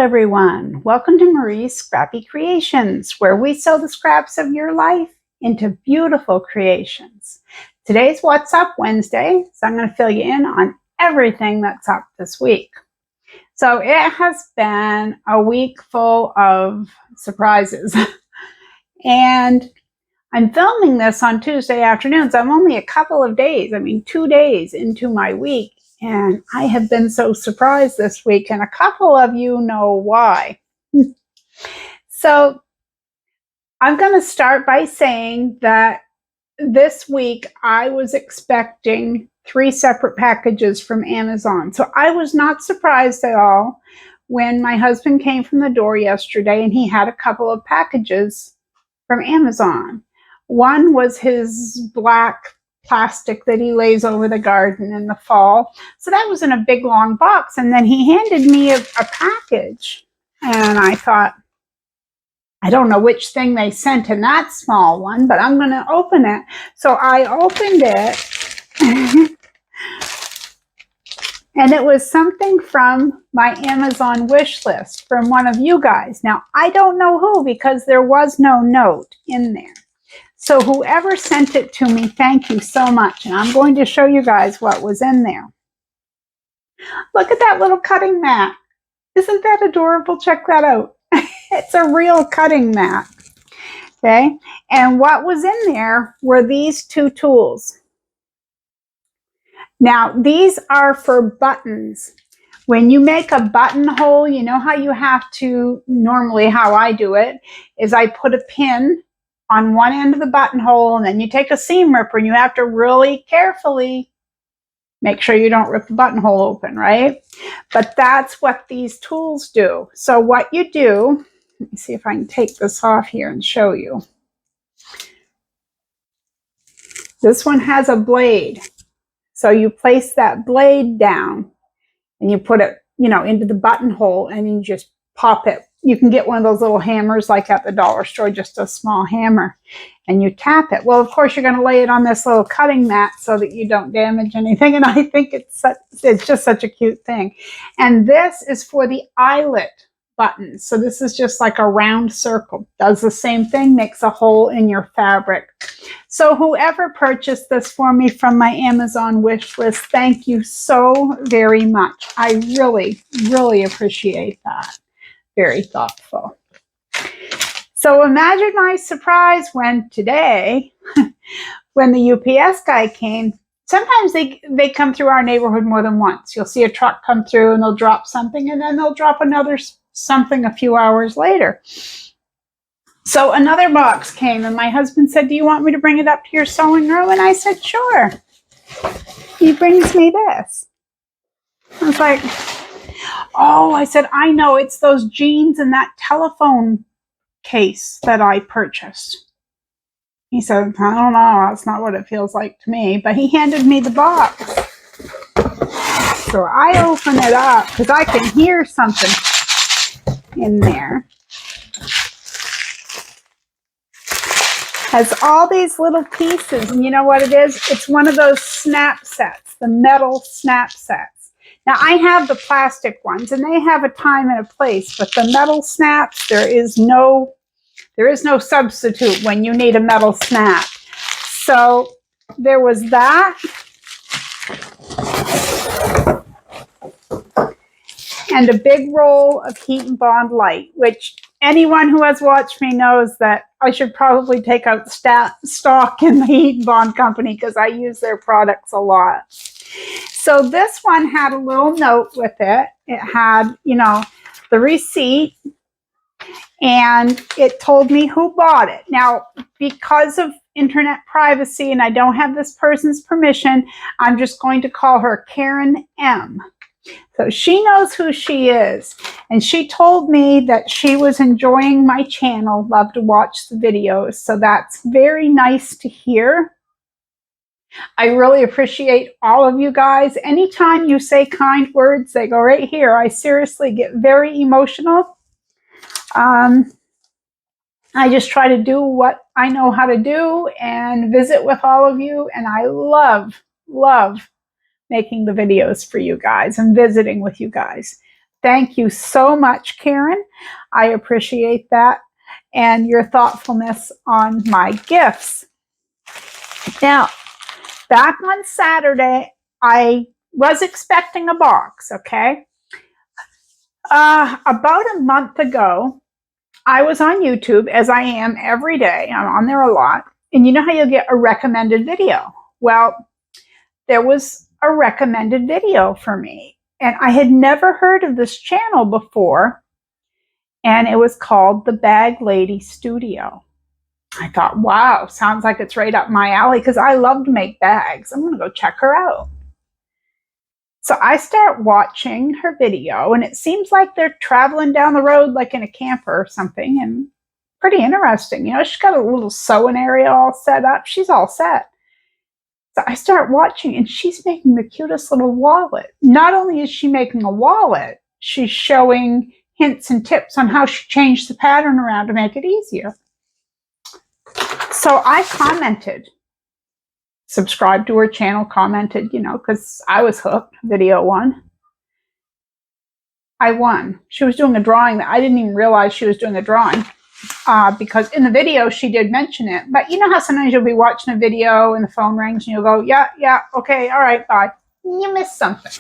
everyone. Welcome to Marie's Scrappy Creations, where we sew the scraps of your life into beautiful creations. Today's What's Up Wednesday, so I'm going to fill you in on everything that's up this week. So it has been a week full of surprises. And I'm filming this on Tuesday afternoons. I'm only a couple of days, 2 days into my week. And I have been so surprised this week, and a couple of you know why. So I'm going to start by saying that this week I was expecting 3 separate packages from Amazon. So I was not surprised at all when my husband came from the door yesterday and he had a couple of packages from Amazon. One was his black plastic that he lays over the garden in the fall. So that was in a big long box. And then he handed me a package. And I thought, I don't know which thing they sent in that small one, but I'm going to open it. So I opened it. And it was something from my Amazon wish list from one of you guys. Now, I don't know who, because there was no note in there. So whoever sent it to me, thank you so much. And I'm going to show you guys what was in there. Look at that little cutting mat. Isn't that adorable? Check that out. It's a real cutting mat. Okay. And what was in there were these 2 tools. Now, these are for buttons. When you make a buttonhole, you know how you have to, normally how I do it, is I put a pin on one end of the buttonhole, and then you take a seam ripper and you have to really carefully make sure you don't rip the buttonhole open, right? But that's what these tools do. So what you do, let me see if I can take this off here and show you. This one has a blade. So you place that blade down and you put it, into the buttonhole, and you just pop it. You can get one of those little hammers like at the dollar store, just a small hammer, and you tap it. Well, of course, you're going to lay it on this little cutting mat so that you don't damage anything. And I think it's just such a cute thing. And this is for the eyelet buttons. So this is just like a round circle. Does the same thing, makes a hole in your fabric. So whoever purchased this for me from my Amazon wish list, thank you so very much. I really, really appreciate that. Very thoughtful. So imagine my surprise when today, when the UPS guy came. Sometimes they come through our neighborhood more than once. You'll see a truck come through and they'll drop something, and then they'll drop another something a few hours later. So another box came, and my husband said, "Do you want me to bring it up to your sewing room?" And I said, "Sure." He brings me this. I was like, "Oh," I said, "I know, it's those jeans and that telephone case that I purchased." He said, "I don't know, that's not what it feels like to me." But he handed me the box. So I open it up because I can hear something in there. Has all these little pieces, and you know what it is? It's one of those snap sets, the metal snap sets. Now, I have the plastic ones, and they have a time and a place, but the metal snaps, there is no substitute when you need a metal snap. So there was that. And a big roll of Heat and Bond Light, which anyone who has watched me knows that I should probably take out stock in the Heat and Bond company, because I use their products a lot. So this one had a little note with it. It had, the receipt, and it told me who bought it. Now, because of internet privacy and I don't have this person's permission, I'm just going to call her Karen M. So she knows who she is, and she told me that she was enjoying my channel, loved to watch the videos. So that's very nice to hear. I really appreciate all of you guys. Anytime you say kind words, they go right here. I seriously get very emotional. I just try to do what I know how to do and visit with all of you, and I love making the videos for you guys and visiting with you guys. Thank you so much, Karen. I appreciate that and your thoughtfulness on my gifts. Now, back on Saturday, I was expecting a box, okay? About a month ago, I was on YouTube, as I am every day. I'm on there a lot. And you know how you'll get a recommended video? Well, there was a recommended video for me. And I had never heard of this channel before. And it was called The Bag Lady Studio. I thought, wow, sounds like it's right up my alley because I love to make bags. I'm going to go check her out. So I start watching her video, and it seems like they're traveling down the road like in a camper or something, and pretty interesting. You know, she's got a little sewing area all set up. She's all set. So I start watching, and she's making the cutest little wallet. Not only is she making a wallet, she's showing hints and tips on how she changed the pattern around to make it easier. So I commented, subscribed to her channel, commented, you know, because I was hooked. Video one. I won. She was doing a drawing that I didn't even realize she was doing a drawing because in the video she did mention it. But you know how sometimes you'll be watching a video and the phone rings and you'll go, yeah, okay, all right, bye. You missed something.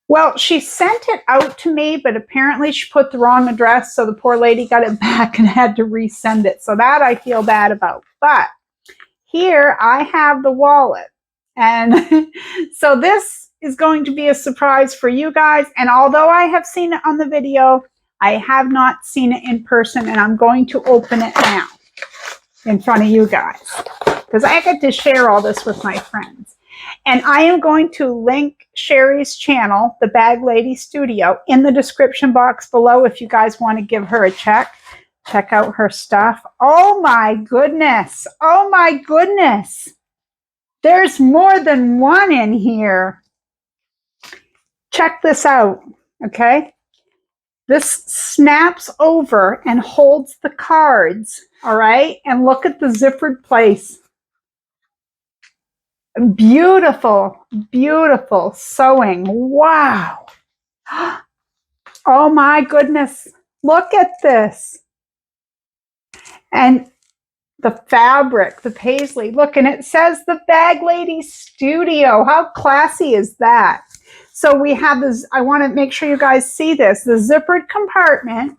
Well, she sent it out to me, but apparently she put the wrong address, so the poor lady got it back and had to resend it. So that I feel bad about. But here I have the wallet. And so this is going to be a surprise for you guys. And although I have seen it on the video, I have not seen it in person, and I'm going to open it now in front of you guys because I get to share all this with my friends. And I am going to link Sherry's channel, The Bag Lady Studio, in the description box below if you guys want to give her a check. Check out her stuff. Oh my goodness. Oh my goodness. There's more than one in here. Check this out, okay? This snaps over and holds the cards, all right? And look at the zippered place. Beautiful, beautiful sewing. Wow. Oh my goodness. Look at this. And the fabric, the paisley. Look, and it says The Bag Lady Studio. How classy is that? So we have this, I want to make sure you guys see this, the zippered compartment,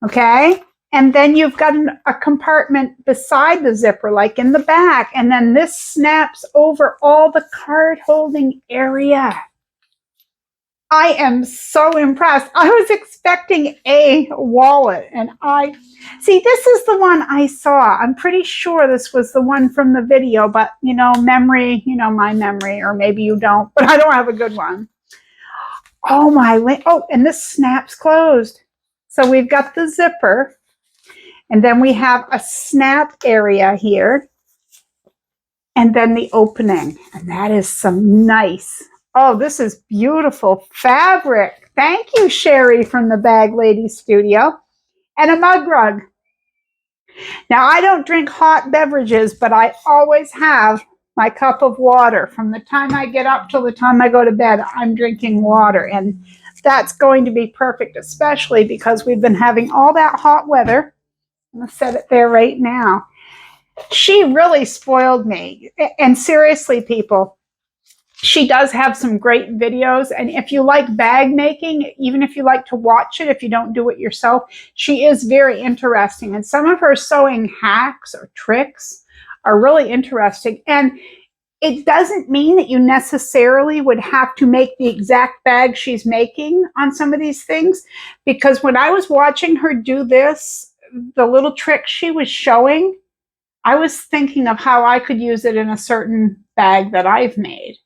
okay? And then you've got a compartment beside the zipper, like in the back. And then this snaps over all the card holding area. I am so impressed. I was expecting a wallet, and see, this is the one I saw. I'm pretty sure this was the one from the video, but you know, memory, you know, my memory, or maybe you don't, but I don't have a good one. Oh my, oh, and this snaps closed. So we've got the zipper, and then we have a snap area here, and then the opening, and that is some nice, oh, this is beautiful fabric. Thank you, Sherry from the Bag Lady Studio. And a mug rug. Now, I don't drink hot beverages, but I always have my cup of water. From the time I get up till the time I go to bed, I'm drinking water. And that's going to be perfect, especially because we've been having all that hot weather. I'm going to set it there right now. She really spoiled me. And seriously, people, she does have some great videos, and if you like bag making, even if you like to watch it, if you don't do it yourself, she is very interesting. And some of her sewing hacks or tricks are really interesting. And it doesn't mean that you necessarily would have to make the exact bag she's making on some of these things, because when I was watching her do this, the little tricks she was showing, I was thinking of how I could use it in a certain bag that I've made.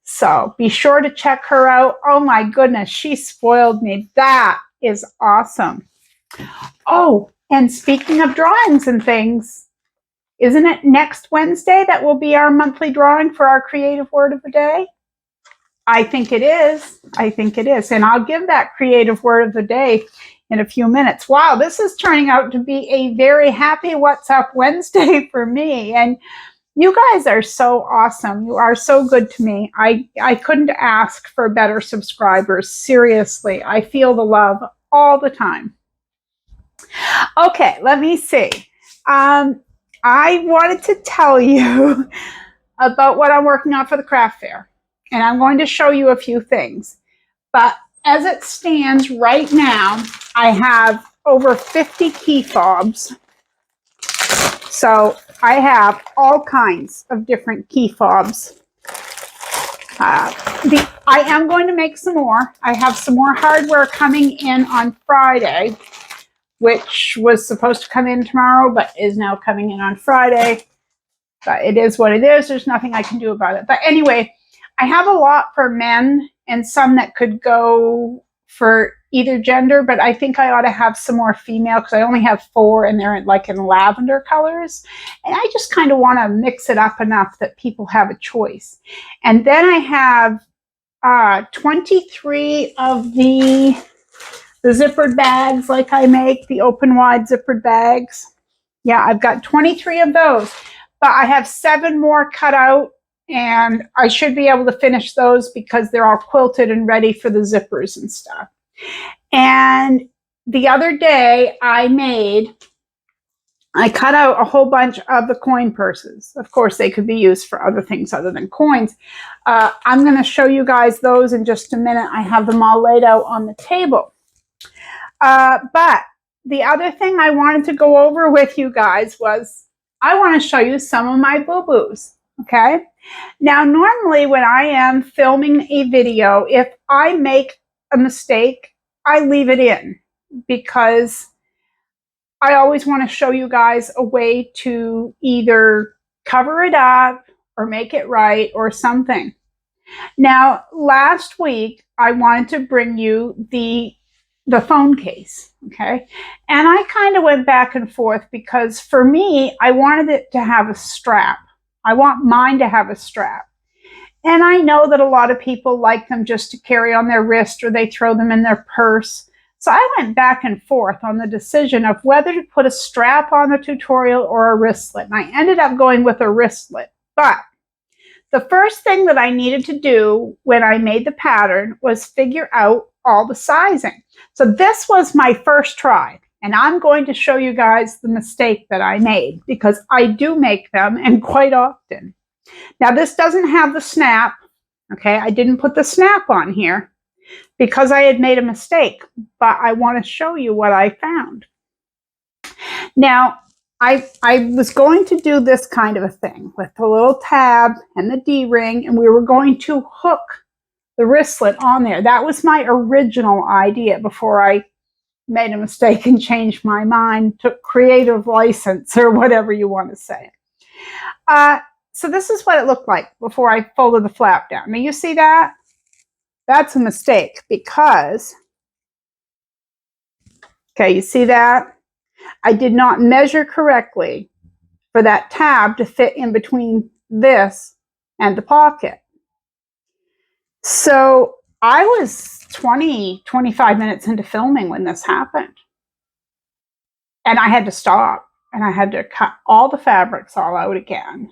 So be sure to check her out. Oh my goodness, she spoiled me. That is awesome. Oh, and speaking of drawings and things, isn't it next Wednesday that will be our monthly drawing for our creative word of the day? I think it is. I think it is. And I'll give that creative word of the day in a few minutes. Wow, this is turning out to be a very happy What's Up Wednesday for me. And You guys are so awesome. You are so good to me. I couldn't ask for better subscribers. Seriously, I feel the love all the time. Okay, let me see. I wanted to tell you about what I'm working on for the craft fair, and I'm going to show you a few things. But as it stands right now, I have over 50 key fobs. So I have all kinds of different key fobs. I am going to make some more. I have some more hardware coming in on Friday, which was supposed to come in tomorrow, but is now coming in on Friday. But it is what it is. There's nothing I can do about it. But anyway, I have a lot for men and some that could go for either gender, but I think I ought to have some more female because I only have 4 and they're like in lavender colors. And I just kind of want to mix it up enough that people have a choice. And then I have 23 of the zippered bags like I make, the open wide zippered bags. Yeah, I've got 23 of those, but I have 7 more cut out and I should be able to finish those because they're all quilted and ready for the zippers and stuff. And the other day I cut out a whole bunch of the coin purses. Of course, they could be used for other things other than coins. I'm going to show you guys those in just a minute. I have them all laid out on the table. But the other thing I wanted to go over with you guys was I want to show you some of my boo-boos, okay? Now, normally when I am filming a video, if I make a mistake, I leave it in because I always want to show you guys a way to either cover it up or make it right or something. Now, last week, I wanted to bring you the phone case, okay? And I kind of went back and forth because for me, I wanted it to have a strap. I want mine to have a strap. And I know that a lot of people like them just to carry on their wrist or they throw them in their purse. So I went back and forth on the decision of whether to put a strap on the tutorial or a wristlet. And I ended up going with a wristlet. But the first thing that I needed to do when I made the pattern was figure out all the sizing. So this was my first try. And I'm going to show you guys the mistake that I made because I do make them and quite often. Now this doesn't have the snap. Okay, I didn't put the snap on here because I had made a mistake, but I want to show you what I found. Now, I was going to do this kind of a thing with the little tab and the D-ring, and we were going to hook the wristlet on there. That was my original idea before I made a mistake and changed my mind, took creative license or whatever you want to say. So this is what it looked like before I folded the flap down. Now you see that? That's a mistake because, okay, you see that? I did not measure correctly for that tab to fit in between this and the pocket. So I was 25 minutes into filming when this happened. And I had to stop and I had to cut all the fabrics all out again.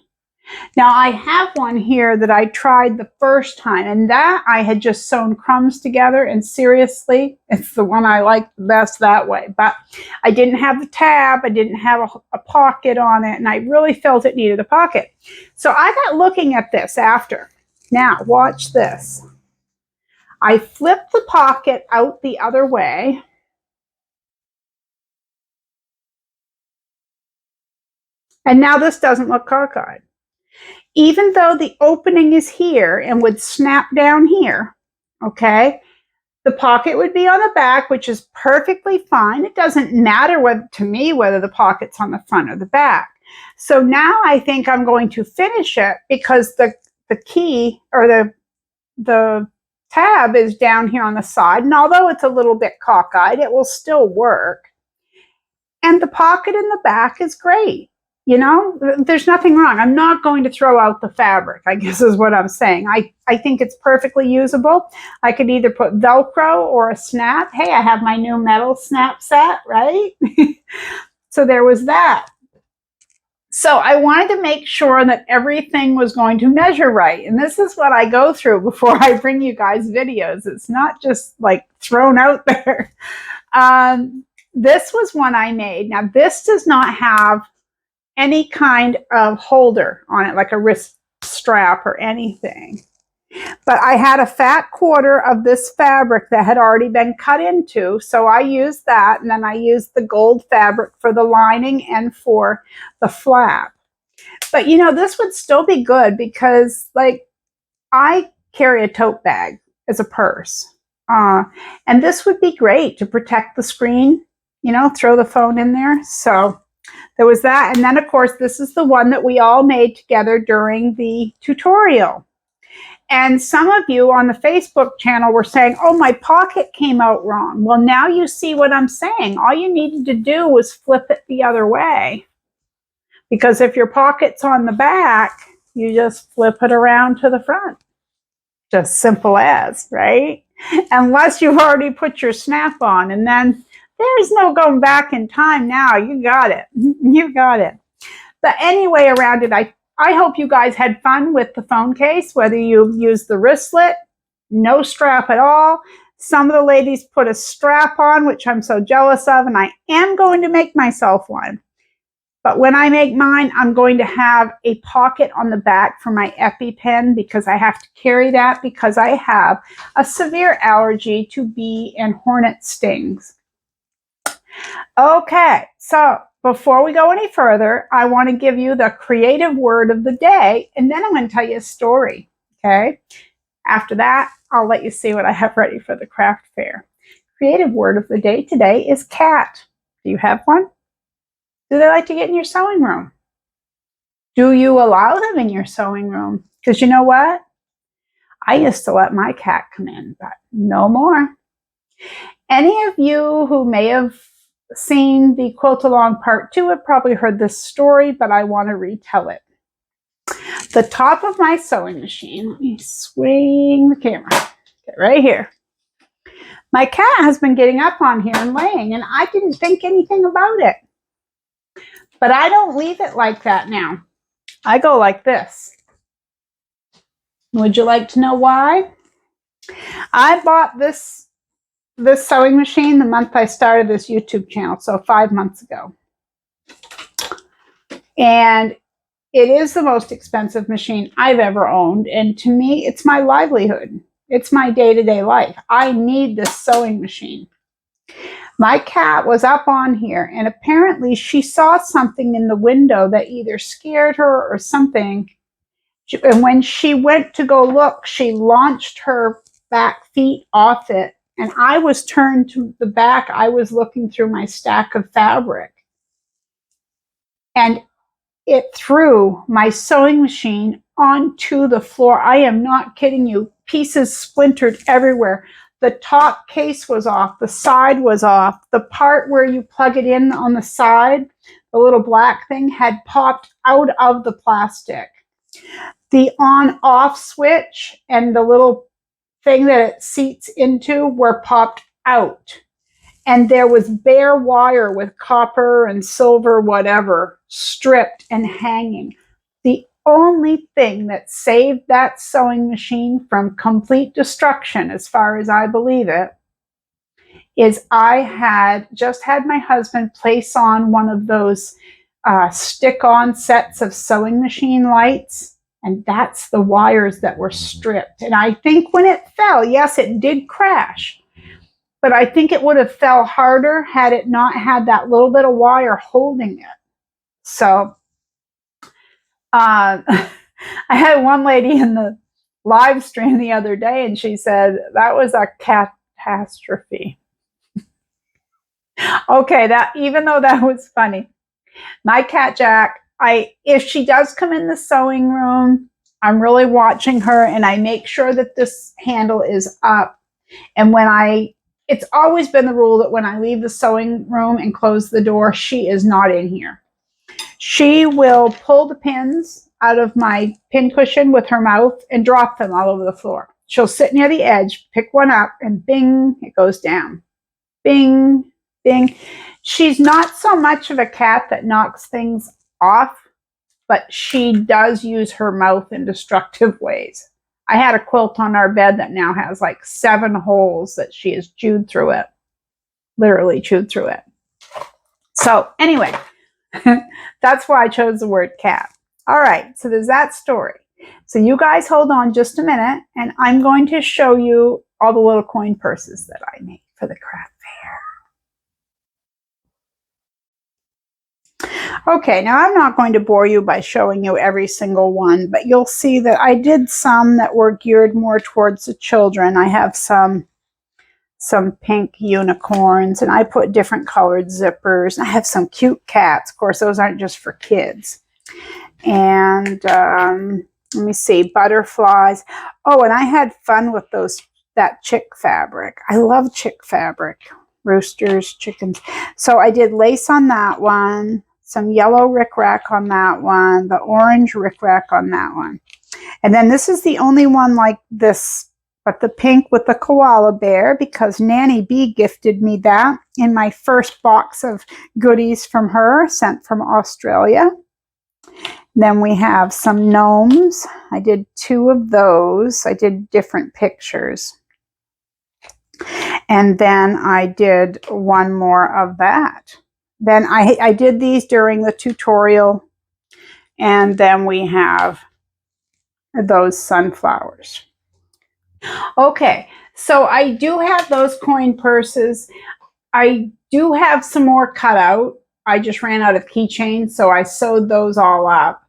Now I have one here that I tried the first time and that I had just sewn crumbs together and seriously, it's the one I like the best that way. But I didn't have the tab, I didn't have a pocket on it and I really felt it needed a pocket. So I got looking at this after. Now watch this. I flipped the pocket out the other way. And now this doesn't look cockeyed. Even though the opening is here and would snap down here, okay, the pocket would be on the back, which is perfectly fine. It doesn't matter to me whether the pocket's on the front or the back. So now I think I'm going to finish it because the key or the tab is down here on the side. And although it's a little bit cockeyed, it will still work. And the pocket in the back is great. You know, there's nothing wrong. I'm not going to throw out the fabric, I guess is what I'm saying. I think it's perfectly usable. I could either put Velcro or a snap. Hey, I have my new metal snap set, right? So there was that. So I wanted to make sure that everything was going to measure right. And this is what I go through before I bring you guys videos. It's not just like thrown out there. This was one I made. Now, this does not have any kind of holder on it, like a wrist strap or anything. But I had a fat quarter of this fabric that had already been cut into, so I used that, and then I used the gold fabric for the lining and for the flap. But you know, this would still be good because, like, I carry a tote bag as a purse. And this would be great to protect the screen, you know, throw the phone in there. So there was that. And then, of course, this is the one that we all made together during the tutorial. And some of you on the Facebook channel were saying, oh, my pocket came out wrong. Well, now you see what I'm saying. All you needed to do was flip it the other way. Because if your pocket's on the back, you just flip it around to the front. Just simple as, right? Unless you've already put your snap on, and then there's no going back in time now. You got it. You got it. But anyway, around it, I hope you guys had fun with the phone case, whether you use the wristlet, no strap at all. Some of the ladies put a strap on, which I'm so jealous of, and I am going to make myself one. But when I make mine, I'm going to have a pocket on the back for my EpiPen because I have to carry that because I have a severe allergy to bee and hornet stings. Okay, so before we go any further, I want to give you the creative word of the day, and then I'm going to tell you a story, okay? After that, I'll let you see what I have ready for the craft fair. Creative word of the day today is cat. Do you have one? Do they like to get in your sewing room? Do you allow them in your sewing room? Because you know what? I used to let my cat come in, but no more. Any of you who may have seen the Quilt Along Part 2 have probably heard this story, but I want to retell it. The top of my sewing machine, let me swing the camera, okay, right here. My cat has been getting up on here and laying, and I didn't think anything about it. But I don't leave it like that now. I go like this. Would you like to know why? I bought this sewing machine the month I started this YouTube channel, so 5 months ago. And it is the most expensive machine I've ever owned. And to me, it's my livelihood. It's my day-to-day life. I need this sewing machine. My cat was up on here, and apparently she saw something in the window that either scared her or something. And when she went to go look, she launched her back feet off it. And I was turned to the back. I was looking through my stack of fabric. And it threw my sewing machine onto the floor. I am not kidding you. Pieces splintered everywhere. The top case was off. The side was off. The part where you plug it in on the side, the little black thing, had popped out of the plastic. The on-off switch and the little thing that it seats into were popped out. And there was bare wire with copper and silver, whatever, stripped and hanging. The only thing that saved that sewing machine from complete destruction, as far as I believe it, is I had just had my husband place on one of those stick-on sets of sewing machine lights, and that's the wires that were stripped. And I think when it fell, yes, it did crash, but I think it would have fell harder had it not had that little bit of wire holding it. So I had one lady in the live stream the other day, and she said, that was a catastrophe. Okay, that even though that was funny, my cat Jack, if she does come in the sewing room, I'm really watching her, and I make sure that this handle is up. And it's always been the rule that when I leave the sewing room and close the door, she is not in here. She will pull the pins out of my pin cushion with her mouth and drop them all over the floor. She'll sit near the edge, pick one up, and bing, it goes down. Bing, bing. She's not so much of a cat that knocks things off but she does use her mouth in destructive ways. I had a quilt on our bed that now has like 7 holes that she has chewed through it, literally chewed through it. So anyway, that's why I chose the word cat. All right, so there's that story. So you guys hold on just a minute, and I'm going to show you all the little coin purses that I made for the craft fair. Okay, now I'm not going to bore you by showing you every single one, but you'll see that I did some that were geared more towards the children. I have some pink unicorns, and I put different colored zippers. I have some cute cats. Of course, those aren't just for kids. And let me see, butterflies. Oh, and I had fun with that chick fabric. I love chick fabric. Roosters, chickens. So I did lace on that one, some yellow rickrack on that one, the orange rickrack on that one. And then this is the only one like this, but the pink with the koala bear, because Nanny B gifted me that in my first box of goodies from her, sent from Australia. Then we have some gnomes. I did 2 of those. I did different pictures. And then I did 1 more of that. Then I did these during the tutorial. And then we have those sunflowers. Okay, so I do have those coin purses. I do have some more cut out. I just ran out of keychains, so I sewed those all up.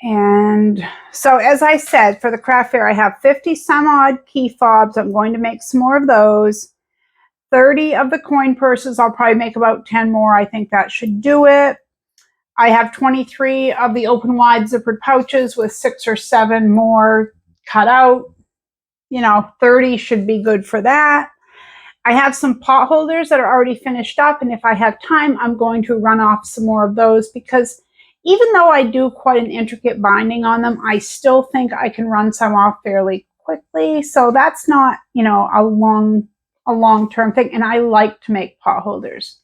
And so, as I said, for the craft fair, I have 50 some odd key fobs. I'm going to make some more of those. 30 of the coin purses. I'll probably make about 10 more. I think that should do it. I have 23 of the open wide zippered pouches with 6 or 7 more cut out. 30 should be good for that. I have some pot holders that are already finished up, and if I have time, I'm going to run off some more of those, because even though I do quite an intricate binding on them, I still think I can run some off fairly quickly. So that's not, a long-term thing, and I like to make pot holders.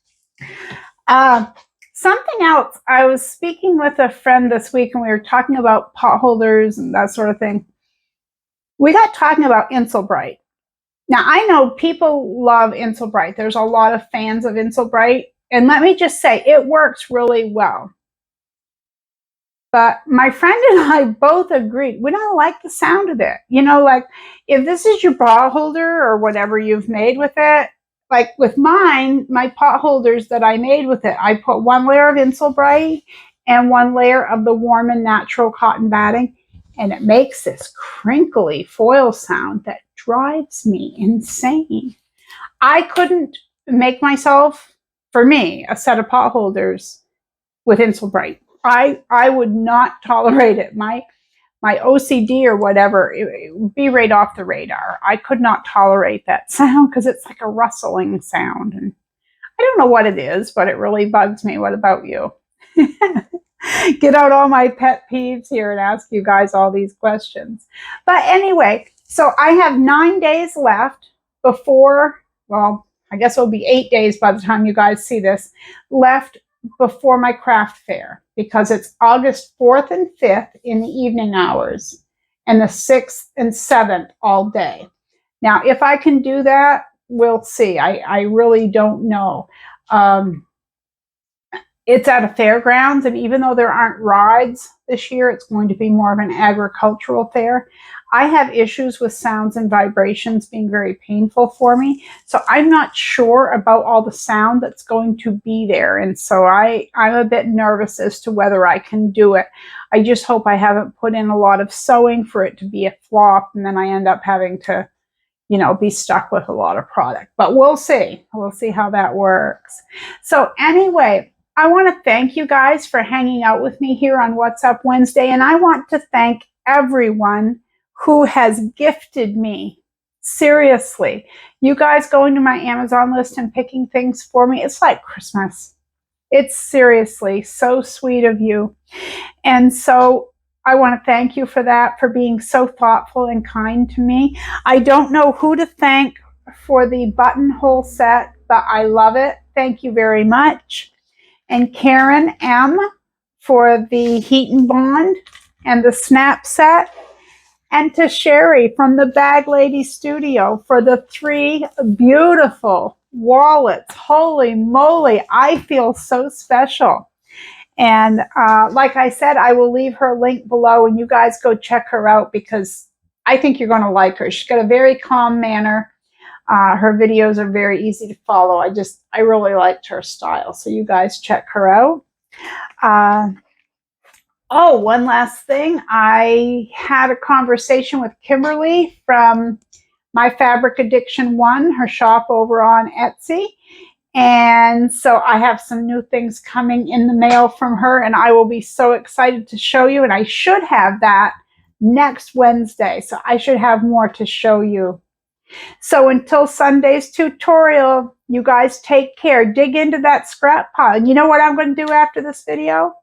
Something else, I was speaking with a friend this week, and we were talking about pot holders and that sort of thing. We got talking about Insulbright. Now, I know people love Insulbright. There's a lot of fans of Insulbright. And let me just say, it works really well. But my friend and I both agreed, we don't like the sound of it. Like if this is your pot holder or whatever you've made with it, like with mine, my pot holders that I made with it, I put 1 layer of Insulbright and 1 layer of the warm and natural cotton batting. And it makes this crinkly foil sound that drives me insane. I couldn't make myself, for me, a set of pot holders with Insulbright. I would not tolerate it. My OCD or whatever, it would be right off the radar. I could not tolerate that sound because it's like a rustling sound. And I don't know what it is, but it really bugs me. What about you? Get out all my pet peeves here and ask you guys all these questions. But anyway, so I have 9 days left before, well, I guess it'll be 8 days by the time you guys see this, left before my craft fair, because it's August 4th and 5th in the evening hours and the 6th and 7th all day. Now, if I can do that, we'll see. I really don't know. It's at a fairgrounds, and even though there aren't rides this year, it's going to be more of an agricultural fair. I have issues with sounds and vibrations being very painful for me, so I'm not sure about all the sound that's going to be there, and so I'm a bit nervous as to whether I can do it. I just hope I haven't put in a lot of sewing for it to be a flop, and then I end up having to, be stuck with a lot of product. But we'll see. We'll see how that works. So anyway, I want to thank you guys for hanging out with me here on What's Up Wednesday, and I want to thank everyone who has gifted me. Seriously, you guys going to my Amazon list and picking things for me, it's like Christmas. It's seriously so sweet of you. And so I want to thank you for that, for being so thoughtful and kind to me. I don't know who to thank for the buttonhole set, but I love it. Thank you very much. And Karen M. for the Heat and Bond and the snap set, and to Sherry from the Bag Lady Studio for the 3 beautiful wallets. Holy moly, I feel so special. And like I said, I will leave her link below and you guys go check her out because I think you're going to like her. She's got a very calm manner. Her videos are very easy to follow. I really liked her style. So you guys check her out. Oh, one last thing. I had a conversation with Kimberly from My Fabric Addiction 1, her shop over on Etsy. And so I have some new things coming in the mail from her, and I will be so excited to show you. And I should have that next Wednesday. So I should have more to show you. So until Sunday's tutorial, you guys take care. Dig into that scrap pile. And you know what I'm going to do after this video?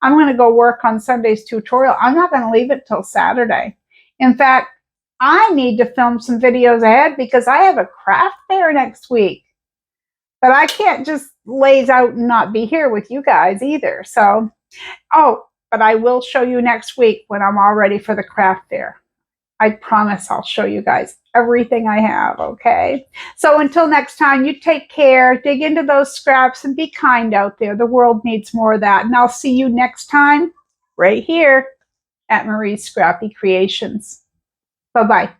I'm going to go work on Sunday's tutorial. I'm not going to leave it till Saturday. In fact, I need to film some videos ahead because I have a craft fair next week. But I can't just laze out and not be here with you guys either. So, but I will show you next week when I'm all ready for the craft fair. I promise I'll show you guys everything I have, okay? So until next time, you take care, dig into those scraps, and be kind out there. The world needs more of that. And I'll see you next time right here at Marie's Scrappy Creations. Bye-bye.